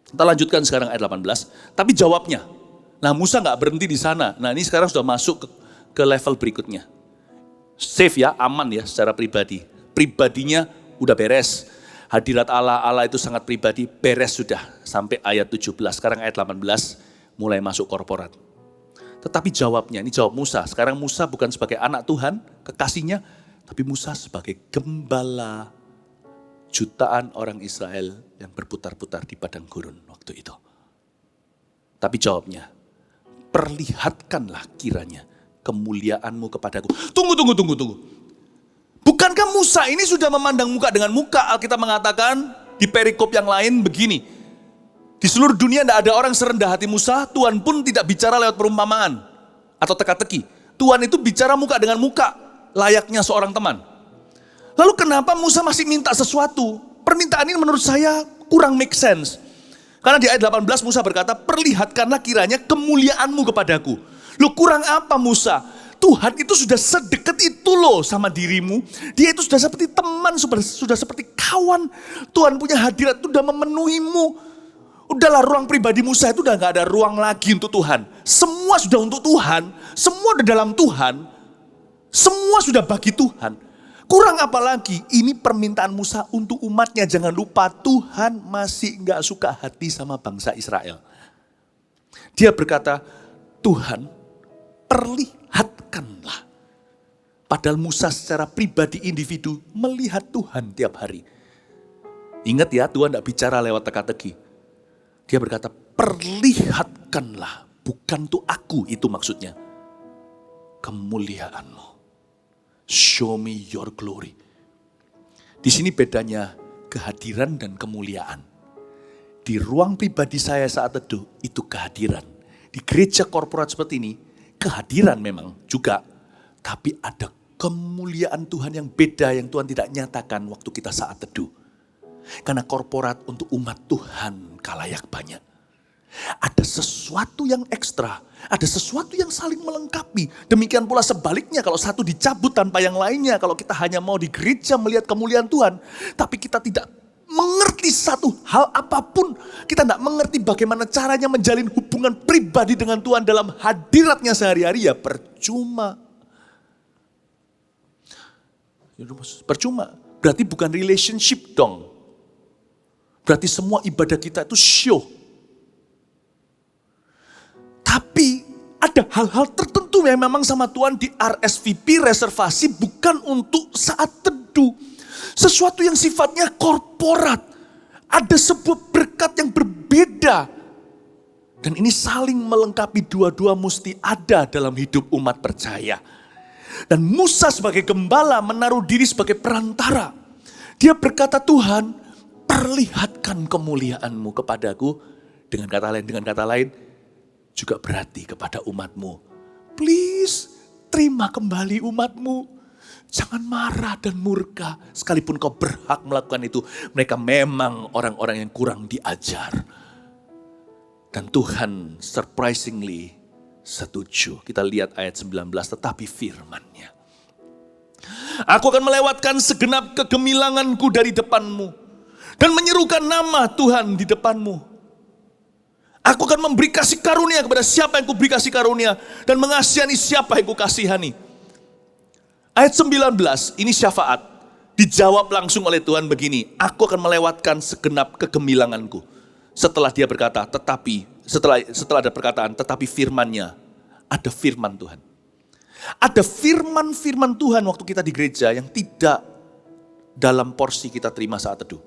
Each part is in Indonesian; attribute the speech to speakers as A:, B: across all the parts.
A: Kita lanjutkan sekarang ayat 18. Tapi jawabnya. Nah Musa gak berhenti di sana. Nah ini sekarang sudah masuk ke level berikutnya. Safe ya, aman ya secara pribadi. Pribadinya udah beres. Hadirat Allah, Allah itu sangat pribadi, beres sudah. Sampai ayat 17, sekarang ayat 18 mulai masuk korporat. Tetapi jawabnya, ini jawab Musa. Sekarang Musa bukan sebagai anak Tuhan, kekasihnya, tapi Musa sebagai gembala jutaan orang Israel yang berputar-putar di padang gurun waktu itu. Tapi jawabnya, perlihatkanlah kiranya kemuliaanmu kepadaku. Tunggu. Bukankah Musa ini sudah memandang muka dengan muka? Alkitab mengatakan di perikop yang lain begini. Di seluruh dunia tidak ada orang serendah hati Musa, Tuhan pun tidak bicara lewat perumpamaan atau teka-teki. Tuhan itu bicara muka dengan muka, layaknya seorang teman. Lalu kenapa Musa masih minta sesuatu? Permintaan ini menurut saya kurang make sense. Karena di ayat 18 Musa berkata, perlihatkanlah kiranya kemuliaanmu kepadaku. Loh kurang apa Musa? Tuhan itu sudah sedekat itu loh sama dirimu. Dia itu sudah seperti teman, sudah seperti kawan. Tuhan punya hadirat itu sudah memenuhimu. Udahlah ruang pribadi Musa itu udah gak ada ruang lagi untuk Tuhan. Semua sudah untuk Tuhan, semua udah dalam Tuhan, semua sudah bagi Tuhan. Kurang apa lagi? Ini permintaan Musa untuk umatnya. Jangan lupa Tuhan masih gak suka hati sama bangsa Israel. Dia berkata, Tuhan perlihatkanlah. Padahal Musa secara pribadi individu melihat Tuhan tiap hari. Ingat ya, Tuhan gak bicara lewat teka-teki. Dia berkata, perlihatkanlah, bukan untuk aku, itu maksudnya. Kemuliaanmu. Show me your glory. Di sini bedanya kehadiran dan kemuliaan. Di ruang pribadi saya saat teduh, itu kehadiran. Di gereja korporat seperti ini, kehadiran memang juga. Tapi ada kemuliaan Tuhan yang beda yang Tuhan tidak nyatakan waktu kita saat teduh. Karena korporat untuk umat Tuhan kalayak banyak. Ada sesuatu yang ekstra, ada sesuatu yang saling melengkapi. Demikian pula sebaliknya kalau satu dicabut tanpa yang lainnya. Kalau kita hanya mau di gereja melihat kemuliaan Tuhan, tapi kita tidak mengerti satu hal apapun. Kita tidak mengerti bagaimana caranya menjalin hubungan pribadi dengan Tuhan dalam hadiratnya sehari-hari, ya percuma. Percuma, berarti bukan relationship dong. Berarti semua ibadah kita itu show. Tapi ada hal-hal tertentu yang memang sama Tuhan di RSVP, reservasi bukan untuk saat teduh. Sesuatu yang sifatnya korporat. Ada sebuah berkat yang berbeda. Dan ini saling melengkapi, dua-dua mesti ada dalam hidup umat percaya. Dan Musa sebagai gembala menaruh diri sebagai perantara. Dia berkata, Tuhan, perlihatkan kemuliaanmu kepadaku. Dengan kata lain juga berarti kepada umatmu. Please terima kembali umatmu. Jangan marah dan murka. Sekalipun kau berhak melakukan itu. Mereka memang orang-orang yang kurang diajar. Dan Tuhan surprisingly setuju. Kita lihat ayat 19, tetapi firman-Nya. Aku akan melewatkan segenap kegemilanganku dari depanmu. Dan menyerukan nama Tuhan di depanmu. Aku akan memberi kasih karunia kepada siapa yang kuberi kasih karunia. Dan mengasihani siapa yang kukasihani. Ayat 19, ini syafaat. Dijawab langsung oleh Tuhan begini. Aku akan melewatkan segenap kegemilanganku. Setelah dia berkata, setelah ada perkataan, tetapi firman-Nya. Ada firman Tuhan. Ada firman-firman Tuhan waktu kita di gereja yang tidak dalam porsi kita terima saat teduh.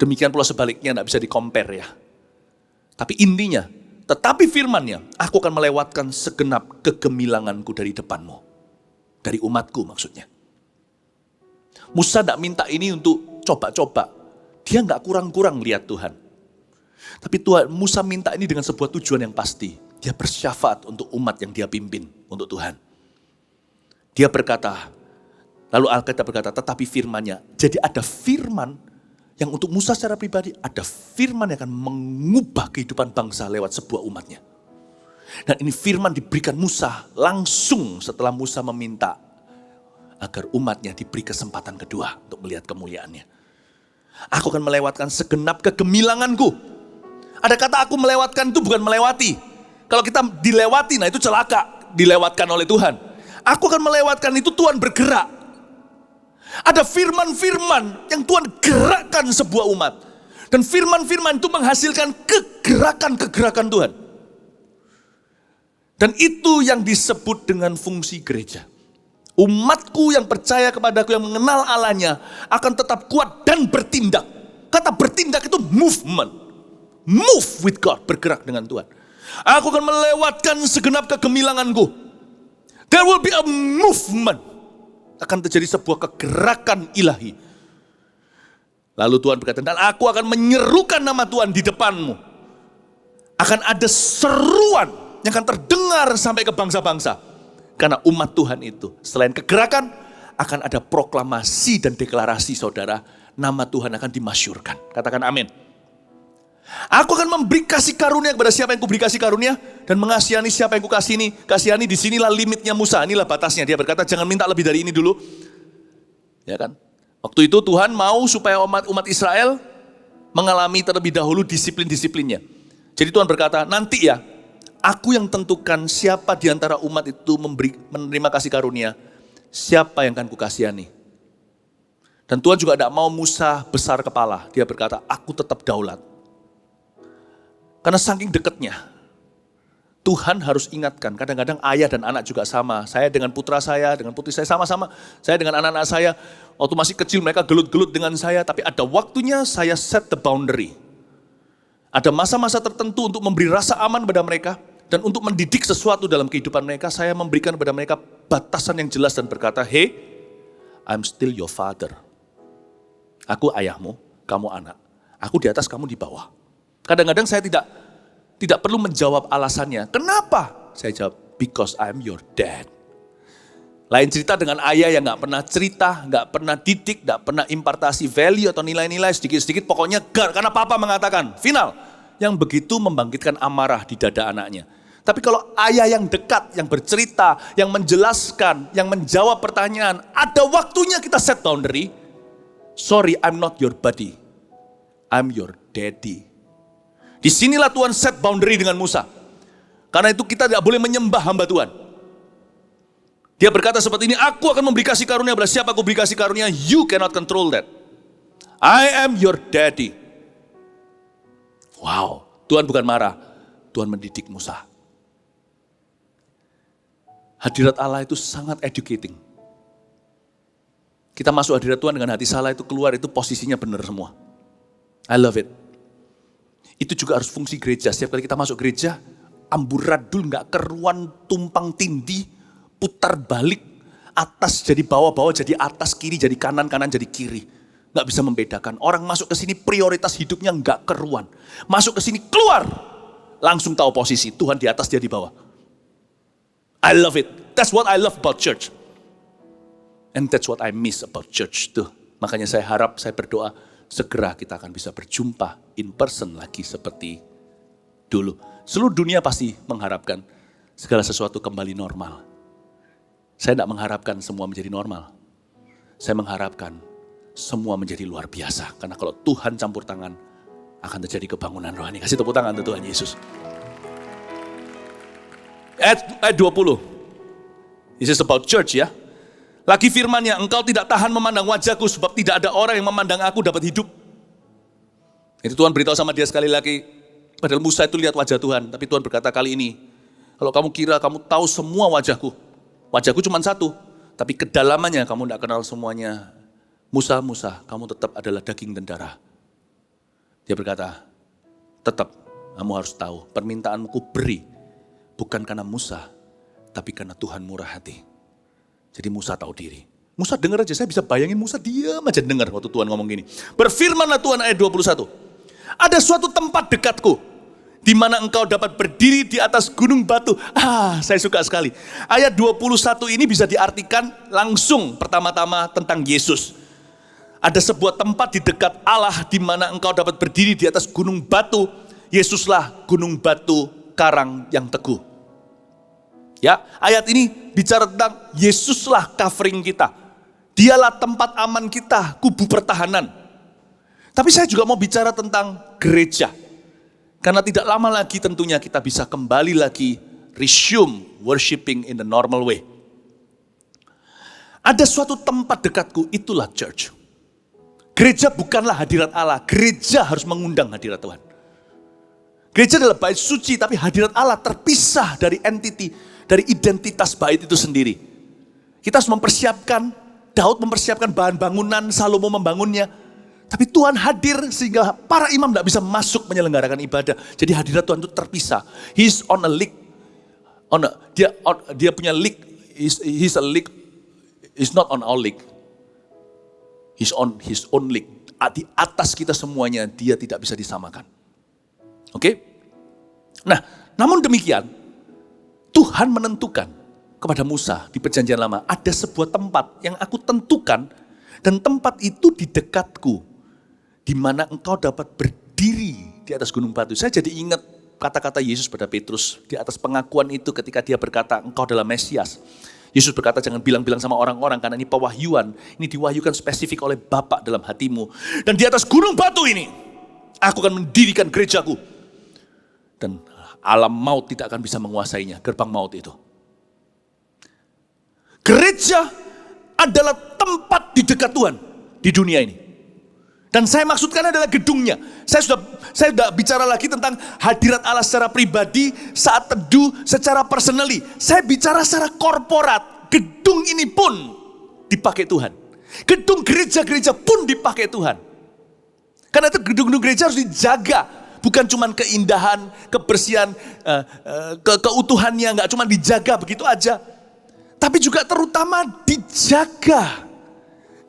A: Demikian pula sebaliknya, tidak bisa di-compare ya. Tapi intinya, tetapi firman-Nya, aku akan melewatkan segenap kegemilanganku dari depanmu. Dari umatku maksudnya. Musa tidak minta ini untuk coba-coba. Dia nggak kurang-kurang lihat Tuhan. Tapi Musa minta ini dengan sebuah tujuan yang pasti. Dia bersyafaat untuk umat yang dia pimpin, untuk Tuhan. Dia berkata, lalu Alkitab berkata, tetapi firman-Nya. Jadi ada firman yang untuk Musa secara pribadi, ada firman yang akan mengubah kehidupan bangsa lewat sebuah umatnya. Dan ini firman diberikan Musa langsung setelah Musa meminta agar umatnya diberi kesempatan kedua untuk melihat kemuliaannya. Aku akan melewatkan segenap kegemilanganku. Ada kata aku melewatkan itu bukan melewati. Kalau kita dilewati, nah itu celaka. Dilewatkan oleh Tuhan. Aku akan melewatkan itu, Tuhan bergerak. Ada firman-firman yang Tuhan gerakkan sebuah umat. Dan firman-firman itu menghasilkan kegerakan-kegerakan Tuhan. Dan itu yang disebut dengan fungsi gereja. Umatku yang percaya kepadaku, yang mengenal Allahnya, akan tetap kuat dan bertindak. Kata bertindak itu movement. Move with God, bergerak dengan Tuhan. Aku akan melewatkan segenap kegemilanganku. There will be a movement. Akan terjadi sebuah kegerakan ilahi. Lalu Tuhan berkata, dan aku akan menyerukan nama Tuhan di depanmu. Akan ada seruan yang akan terdengar sampai ke bangsa-bangsa. Karena umat Tuhan itu, selain kegerakan, akan ada proklamasi dan deklarasi saudara, nama Tuhan akan dimasyurkan. Katakan amin. Aku akan memberi kasih karunia kepada siapa yang kuberi kasih karunia, dan mengasihani siapa yang kasihani. Disinilah limitnya Musa, inilah batasnya. Dia berkata, jangan minta lebih dari ini dulu. Ya kan? Waktu itu Tuhan mau supaya umat Israel mengalami terlebih dahulu disiplin-disiplinnya. Jadi Tuhan berkata, nanti ya, aku yang tentukan siapa di antara umat itu menerima kasih karunia, siapa yang akan kukasihani. Dan Tuhan juga tidak mau Musa besar kepala. Dia berkata, aku tetap daulat. Karena saking dekatnya, Tuhan harus ingatkan. Kadang-kadang ayah dan anak juga sama. Saya dengan putra saya, dengan putri saya sama-sama. Saya dengan anak-anak saya, waktu masih kecil mereka gelut-gelut dengan saya. Tapi ada waktunya saya set the boundary. Ada masa-masa tertentu untuk memberi rasa aman pada mereka. Dan untuk mendidik sesuatu dalam kehidupan mereka, saya memberikan kepada mereka batasan yang jelas dan berkata, hey, I'm still your father. Aku ayahmu, kamu anak. Aku di atas, kamu di bawah. Kadang-kadang saya tidak perlu menjawab alasannya. Kenapa? Saya jawab, because I'm your dad. Lain cerita dengan ayah yang gak pernah cerita, gak pernah didik, gak pernah impartasi value atau nilai-nilai sedikit-sedikit. Pokoknya karena papa mengatakan, final. Yang begitu membangkitkan amarah di dada anaknya. Tapi kalau ayah yang dekat, yang bercerita, yang menjelaskan, yang menjawab pertanyaan, ada waktunya kita set boundary. Sorry, I'm not your buddy. I'm your daddy. Disinilah Tuhan set boundary dengan Musa. Karena itu kita tidak boleh menyembah hamba Tuhan. Dia berkata seperti ini, aku akan memberi kasih karunia kepada siapa aku beri kasih karunia, you cannot control that. I am your daddy. Wow, Tuhan bukan marah, Tuhan mendidik Musa. Hadirat Allah itu sangat educating. Kita masuk hadirat Tuhan dengan hati salah itu keluar itu posisinya benar semua. I love it. Itu juga harus fungsi gereja. Setiap kali kita masuk gereja, amburadul gak keruan, tumpang tindih, putar balik, atas jadi bawah-bawah, jadi atas, kiri jadi kanan, kanan jadi kiri. Gak bisa membedakan. Orang masuk ke sini prioritas hidupnya gak keruan. Masuk ke sini keluar, langsung tahu posisi. Tuhan di atas, dia di bawah. I love it. That's what I love about church. And that's what I miss about church tuh. Makanya saya harap, saya berdoa, segera kita akan bisa berjumpa in person lagi seperti dulu. Seluruh dunia pasti mengharapkan segala sesuatu kembali normal. Saya tidak mengharapkan semua menjadi normal. Saya mengharapkan semua menjadi luar biasa. Karena kalau Tuhan campur tangan, akan terjadi kebangunan rohani. Kasih tepuk tangan untuk Tuhan Yesus. Ayat 20. This is about church ya. Lagi firman-Nya, engkau tidak tahan memandang wajahku sebab tidak ada orang yang memandang aku dapat hidup. Itu Tuhan beritahu sama dia sekali lagi. Padahal Musa itu lihat wajah Tuhan. Tapi Tuhan berkata kali ini, kalau kamu kira kamu tahu semua wajahku. Wajahku cuma satu. Tapi kedalamannya kamu tidak kenal semuanya. Musa, kamu tetap adalah daging dan darah. Dia berkata, tetap kamu harus tahu. Permintaanmu ku beri. Bukan karena Musa, tapi karena Tuhan murah hati. Jadi Musa tahu diri. Musa dengar aja, saya bisa bayangin Musa diam aja dengar waktu Tuhan ngomong gini. Berfirmanlah Tuhan ayat 21. Ada suatu tempat dekatku, di mana engkau dapat berdiri di atas gunung batu. Saya suka sekali. Ayat 21 ini bisa diartikan langsung pertama-tama tentang Yesus. Ada sebuah tempat di dekat Allah di mana engkau dapat berdiri di atas gunung batu. Yesuslah gunung batu karang yang teguh. Ya, ayat ini bicara tentang Yesuslah covering kita. Dialah tempat aman kita, kubu pertahanan. Tapi saya juga mau bicara tentang gereja. Karena tidak lama lagi tentunya kita bisa kembali lagi resume worshiping in the normal way. Ada suatu tempat dekatku, itulah church. Gereja bukanlah hadirat Allah, gereja harus mengundang hadirat Tuhan. Gereja adalah bait suci, tapi hadirat Allah terpisah dari entity, dari identitas bait itu sendiri. Kita harus mempersiapkan, Daud mempersiapkan bahan bangunan, Salomo membangunnya. Tapi Tuhan hadir sehingga para imam tidak bisa masuk menyelenggarakan ibadah. Jadi hadirat Tuhan itu terpisah. He's on a league. Dia punya league. He's a league. He's not on our league. He's on his own league. Di atas kita semuanya dia tidak bisa disamakan. Oke? Nah, namun demikian Tuhan menentukan kepada Musa di Perjanjian Lama ada sebuah tempat yang aku tentukan dan tempat itu di dekatku di mana engkau dapat berdiri di atas gunung batu. Saya jadi ingat kata-kata Yesus pada Petrus di atas pengakuan itu ketika dia berkata engkau adalah Mesias. Yesus berkata jangan bilang-bilang sama orang-orang karena ini pewahyuan. Ini diwahyukan spesifik oleh Bapa dalam hatimu. Dan di atas gunung batu ini aku akan mendirikan gerejaku. Dan alam maut tidak akan bisa menguasainya, gerbang maut itu. Gereja adalah tempat di dekat Tuhan di dunia ini. Dan saya maksudkan adalah gedungnya. Saya sudah bicara lagi tentang hadirat Allah secara pribadi, saat teduh, secara personally. Saya bicara secara korporat. Gedung ini pun dipakai Tuhan. Gedung gereja-gereja pun dipakai Tuhan. Karena itu gedung-gedung gereja harus dijaga. Bukan cuma keindahan, kebersihan, keutuhannya nggak cuma dijaga begitu aja. Tapi juga terutama dijaga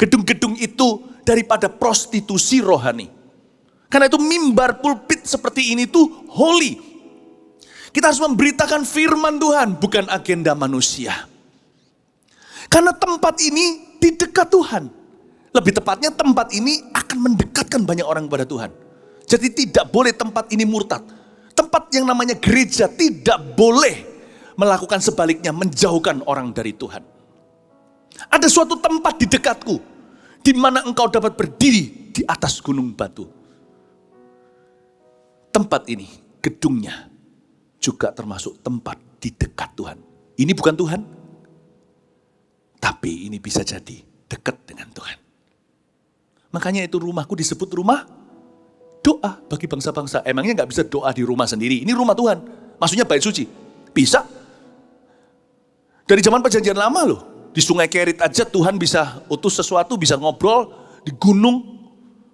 A: gedung-gedung itu daripada prostitusi rohani. Karena itu mimbar pulpit seperti ini tuh holy. Kita harus memberitakan firman Tuhan, bukan agenda manusia. Karena tempat ini di dekat Tuhan. Lebih tepatnya tempat ini akan mendekatkan banyak orang kepada Tuhan. Jadi tidak boleh tempat ini murtad. Tempat yang namanya gereja tidak boleh melakukan sebaliknya, menjauhkan orang dari Tuhan. Ada suatu tempat di dekatku, di mana engkau dapat berdiri di atas gunung batu. Tempat ini, gedungnya, juga termasuk tempat di dekat Tuhan. Ini bukan Tuhan, tapi ini bisa jadi dekat dengan Tuhan. Makanya itu rumahku disebut rumah doa bagi bangsa-bangsa. Emangnya gak bisa doa di rumah sendiri? Ini rumah Tuhan, maksudnya bait suci. Bisa. Dari zaman Perjanjian Lama loh. Di Sungai Kerit aja Tuhan bisa utus sesuatu, bisa ngobrol di gunung,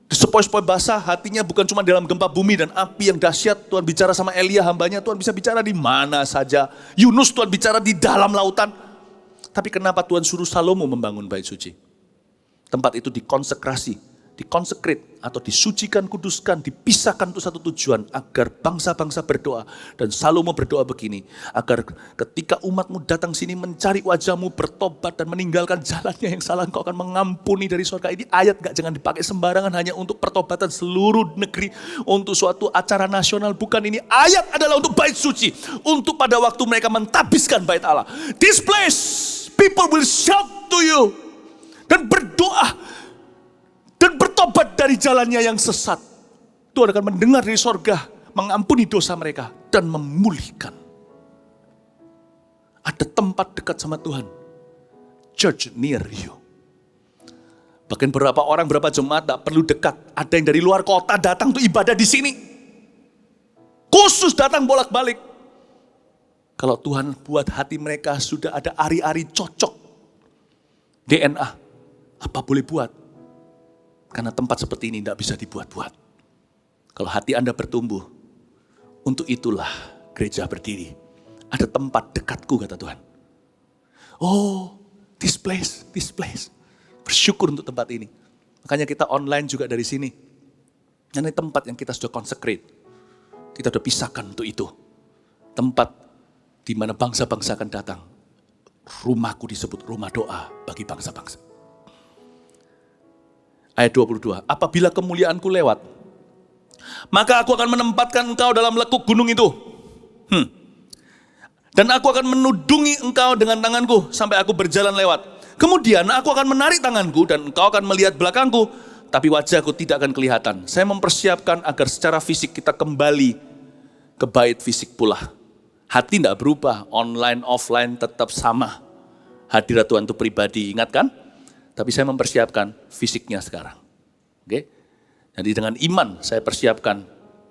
A: di sepoi-sepoi basah, hatinya bukan cuma dalam gempa bumi dan api yang dahsyat. Tuhan bicara sama Elia hambanya, Tuhan bisa bicara di mana saja. Yunus Tuhan bicara di dalam lautan. Tapi kenapa Tuhan suruh Salomo membangun bait suci? Tempat itu dikonsekrasi, dikonsekret atau disucikan, kuduskan, dipisahkan untuk satu tujuan agar bangsa-bangsa berdoa. Dan Salomo berdoa begini, agar ketika umatmu datang sini mencari wajahmu, bertobat dan meninggalkan jalannya yang salah, engkau akan mengampuni dari surga. Ini ayat jangan dipakai sembarangan hanya untuk pertobatan seluruh negeri, untuk suatu acara nasional. Bukan, ini ayat adalah untuk bait suci, untuk pada waktu mereka mentabiskan bait Allah. This place, people will shout to you dan berdoa dan bertobat dari jalannya yang sesat. Tuhan akan mendengar dari sorga, mengampuni dosa mereka dan memulihkan. Ada tempat dekat sama Tuhan. Church near you. Bahkan berapa orang, berapa jemaat tak perlu dekat. Ada yang dari luar kota datang untuk ibadah di sini. Khusus datang bolak-balik. Kalau Tuhan buat hati mereka sudah ada ari-ari cocok. DNA. Apa boleh buat? Karena tempat seperti ini tidak bisa dibuat-buat. Kalau hati Anda bertumbuh, untuk itulah gereja berdiri. Ada tempat dekatku, kata Tuhan. Oh, this place. Bersyukur untuk tempat ini. Makanya kita online juga dari sini. Ini tempat yang kita sudah consecrate. Kita sudah pisahkan untuk itu. Tempat di mana bangsa-bangsa akan datang. Rumahku disebut rumah doa bagi bangsa-bangsa. Ayat 22, apabila kemuliaanku lewat, maka aku akan menempatkan engkau dalam lekuk gunung itu. Dan aku akan menudungi engkau dengan tanganku sampai aku berjalan lewat. Kemudian aku akan menarik tanganku dan engkau akan melihat belakangku. tapi wajahku tidak akan kelihatan. Saya mempersiapkan agar secara fisik kita kembali ke bait fisik pula. Hati tidak berubah, online, offline tetap sama. Hadirat Tuhan itu pribadi, ingat kan? Tapi saya mempersiapkan fisiknya sekarang. Oke? Jadi dengan iman saya persiapkan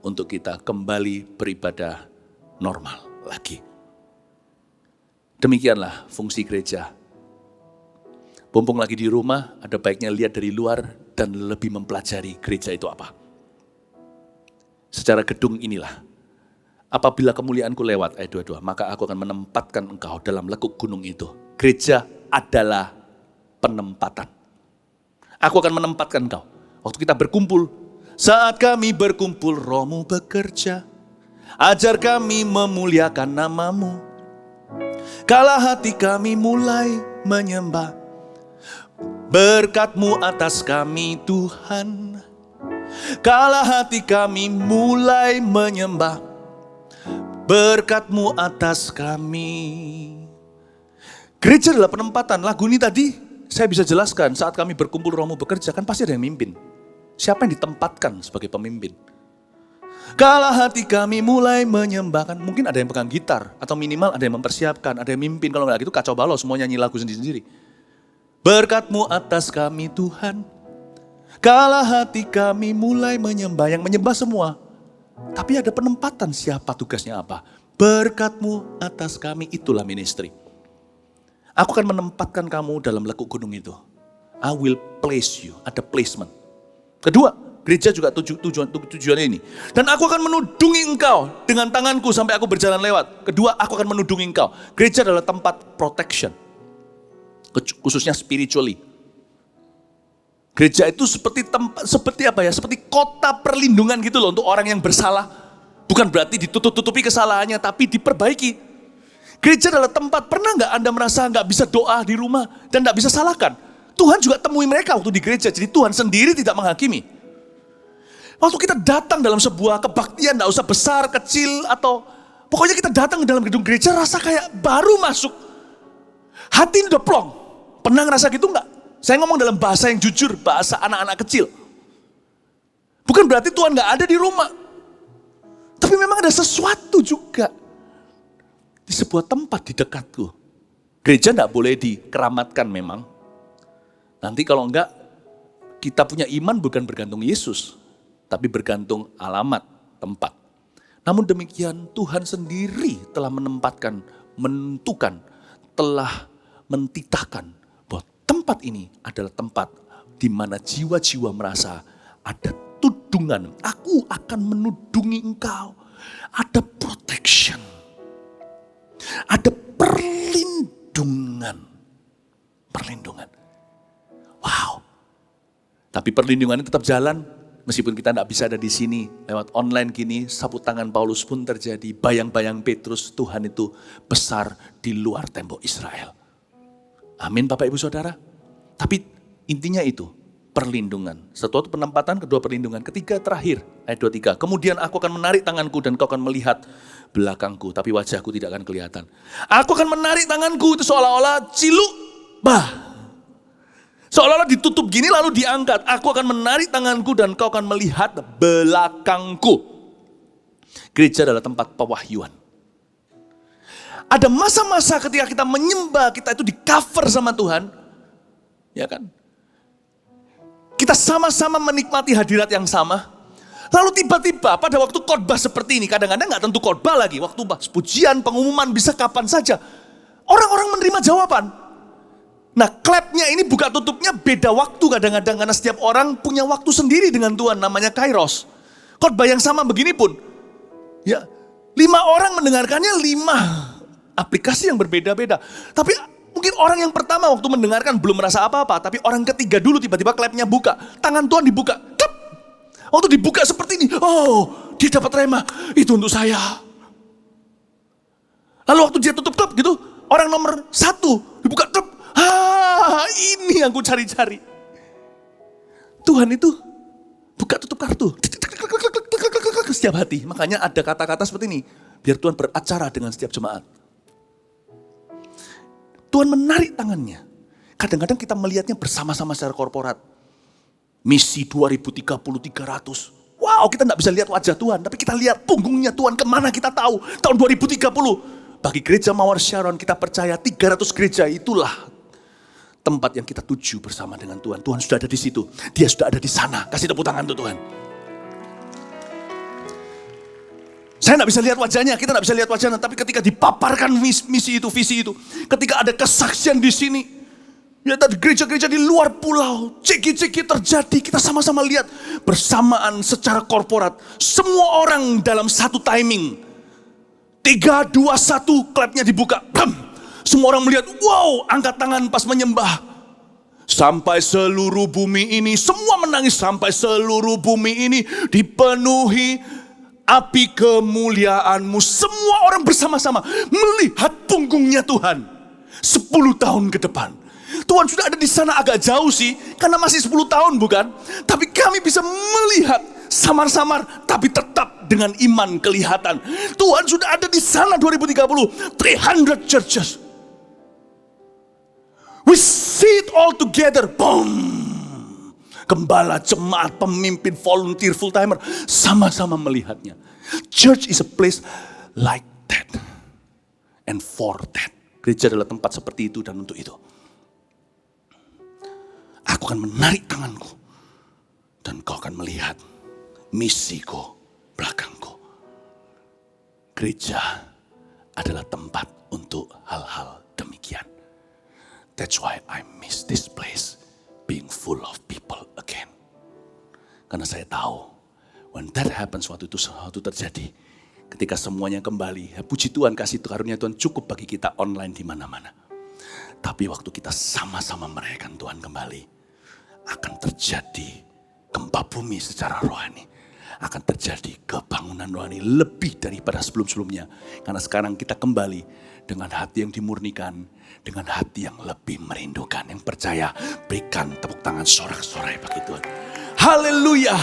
A: untuk kita kembali beribadah normal lagi. Demikianlah fungsi gereja. Mumpung lagi di rumah, ada baiknya lihat dari luar dan lebih mempelajari gereja itu apa. Secara gedung inilah, apabila kemuliaanku lewat, ayat 22, maka aku akan menempatkan engkau dalam lekuk gunung itu. Gereja adalah penempatan. Aku akan menempatkan engkau. Waktu kita berkumpul, saat kami berkumpul, Roh-Mu bekerja. Ajar kami memuliakan nama-Mu. Kala hati kami mulai menyembah, berkat-Mu atas kami Tuhan. Kala hati kami mulai menyembah, berkat-Mu atas kami. Gereja adalah penempatan. Lagu ini tadi saya bisa jelaskan, saat kami berkumpul Roh-Mu bekerja, kan pasti ada yang mimpin. Siapa yang ditempatkan sebagai pemimpin? Kala hati kami mulai menyembahkan. Mungkin ada yang pegang gitar, atau minimal ada yang mempersiapkan, ada yang mimpin. Kalau nggak gitu kacau balau, semua nyanyi lagu sendiri-sendiri. Berkat-Mu atas kami Tuhan. Kala hati kami mulai menyembah. Yang menyembah semua. Tapi ada penempatan, siapa tugasnya apa. Berkat-Mu atas kami, itulah ministry. Aku akan menempatkan kamu dalam lekuk gunung itu. I will place you, ada placement. Kedua, gereja juga tujuannya ini. Dan aku akan menudungi engkau dengan tanganku sampai aku berjalan lewat. Kedua, aku akan menudungi engkau. Gereja adalah tempat protection. Khususnya spiritually. Gereja itu seperti apa ya? Seperti kota perlindungan gitu loh untuk orang yang bersalah. Bukan berarti ditutup-tutupi kesalahannya, tapi diperbaiki. Gereja adalah tempat, pernah nggak Anda merasa nggak bisa doa di rumah dan nggak bisa salahkan? Tuhan juga temui mereka waktu di gereja, jadi Tuhan sendiri tidak menghakimi. Waktu kita datang dalam sebuah kebaktian, nggak usah besar, kecil, atau pokoknya kita datang ke dalam gedung gereja rasa kayak baru masuk. Hati udah plong. Pernah ngerasa gitu nggak? Saya ngomong dalam bahasa yang jujur, bahasa anak-anak kecil. Bukan berarti Tuhan nggak ada di rumah. Tapi memang ada sesuatu juga. Di sebuah tempat di dekatku. Gereja enggak boleh dikeramatkan memang. Nanti kalau enggak, kita punya iman bukan bergantung Yesus, tapi bergantung alamat, tempat. Namun demikian Tuhan sendiri telah menentukan, telah mentitahkan bahwa tempat ini adalah tempat di mana jiwa-jiwa merasa ada tudungan. Aku akan menudungi engkau. Ada protection. Ada perlindungan. Wow. Tapi perlindungannya tetap jalan. Meskipun kita tidak bisa ada di sini. Lewat online gini, sapu tangan Paulus pun terjadi. Bayang-bayang Petrus, Tuhan itu besar di luar tembok Israel. Amin Bapak Ibu Saudara. Tapi intinya itu, perlindungan. Satu penempatan, kedua perlindungan. Ketiga terakhir, ayat 23. Kemudian aku akan menarik tanganku dan kau akan melihat belakangku, tapi wajahku tidak akan kelihatan. Aku akan menarik tanganku, itu seolah-olah ciluk, seolah-olah ditutup gini lalu diangkat. Aku akan menarik tanganku dan kau akan melihat belakangku. Gereja adalah tempat pewahyuan. Ada masa-masa ketika kita menyembah, kita itu di cover sama Tuhan. Ya kan? Kita sama-sama menikmati hadirat yang sama. Lalu tiba-tiba pada waktu khotbah seperti ini, kadang-kadang gak tentu khotbah lagi, waktu pujian, pengumuman bisa kapan saja. Orang-orang menerima jawaban. Nah klepnya ini buka tutupnya beda waktu kadang-kadang, karena setiap orang punya waktu sendiri dengan Tuhan, namanya kairos. Khotbah yang sama begini pun, ya 5 orang mendengarkannya 5 aplikasi yang berbeda-beda. Tapi mungkin orang yang pertama waktu mendengarkan belum merasa apa-apa, tapi orang ketiga dulu tiba-tiba klepnya buka, tangan Tuhan dibuka. Waktu dibuka seperti ini, oh dia dapat rema, itu untuk saya. Lalu waktu dia tutup klep gitu, orang nomor 1 dibuka klep, ini yang ku cari-cari. Tuhan itu buka tutup kartu, setiap hati. Makanya ada kata-kata seperti ini, biar Tuhan beracara dengan setiap jemaat. Tuhan menarik tangannya. Kadang-kadang kita melihatnya bersama-sama secara korporat. Misi 2030-300. Wow, kita nggak bisa lihat wajah Tuhan, tapi kita lihat punggungnya Tuhan kemana kita tahu. Tahun 2030. Bagi gereja Mawar Sharon kita percaya 300 gereja itulah tempat yang kita tuju bersama dengan Tuhan. Tuhan sudah ada di situ. Dia sudah ada di sana. Kasih tepuk tangan untuk Tuhan. Saya nggak bisa lihat wajahnya, kita nggak bisa lihat wajahnya. Tapi ketika dipaparkan misi itu, visi itu. Ketika ada kesaksian di sini. Ya tadi gereja-gereja di luar pulau. Ceki-ceki terjadi. Kita sama-sama lihat bersamaan secara korporat. Semua orang dalam satu timing. 3, 2, 1, klepnya dibuka. Bam! Semua orang melihat, wow, angkat tangan pas menyembah. Sampai seluruh bumi ini, semua menangis. Sampai seluruh bumi ini dipenuhi api kemuliaan-Mu. Semua orang bersama-sama melihat punggungnya Tuhan. 10 tahun ke depan. Tuhan sudah ada di sana agak jauh sih, karena masih 10 tahun bukan? Tapi kami bisa melihat samar-samar, tapi tetap dengan iman kelihatan. Tuhan sudah ada di sana 2030, 300 churches. We see it all together. Boom. Gembala, jemaat, pemimpin, volunteer, full timer, sama-sama melihatnya. Church is a place like that. And for that. Gereja adalah tempat seperti itu dan untuk itu. Aku akan menarik tanganku. Dan kau akan melihat misiku belakangku. Gereja adalah tempat untuk hal-hal demikian. That's why I miss this place being full of people again. Karena saya tahu, when that happens, waktu itu sesuatu terjadi. Ketika semuanya kembali, ya puji Tuhan, kasih karunia Tuhan cukup bagi kita online di mana-mana. Tapi waktu kita sama-sama merayakan Tuhan kembali, akan terjadi gempa bumi secara rohani. Akan terjadi kebangunan rohani lebih daripada sebelum-sebelumnya. Karena sekarang kita kembali dengan hati yang dimurnikan, dengan hati yang lebih merindukan. Yang percaya, berikan tepuk tangan sorak-sorai bagi Tuhan. Haleluya.